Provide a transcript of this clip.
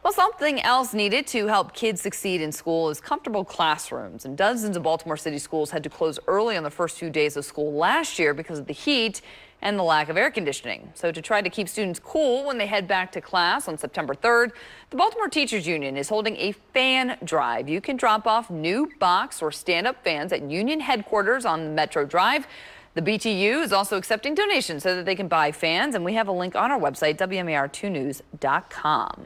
Well, something else needed to help kids succeed in school is comfortable classrooms. And dozens of Baltimore City schools had to close early on the first few days of school last year because of the heat and the lack of air conditioning. So to try to keep students cool when they head back to class on September 3rd, the Baltimore Teachers Union is holding a fan drive. You can drop off new box or stand-up fans at Union headquarters on Metro Drive. The BTU is also accepting donations so that they can buy fans, and we have a link on our website, WMAR2news.com.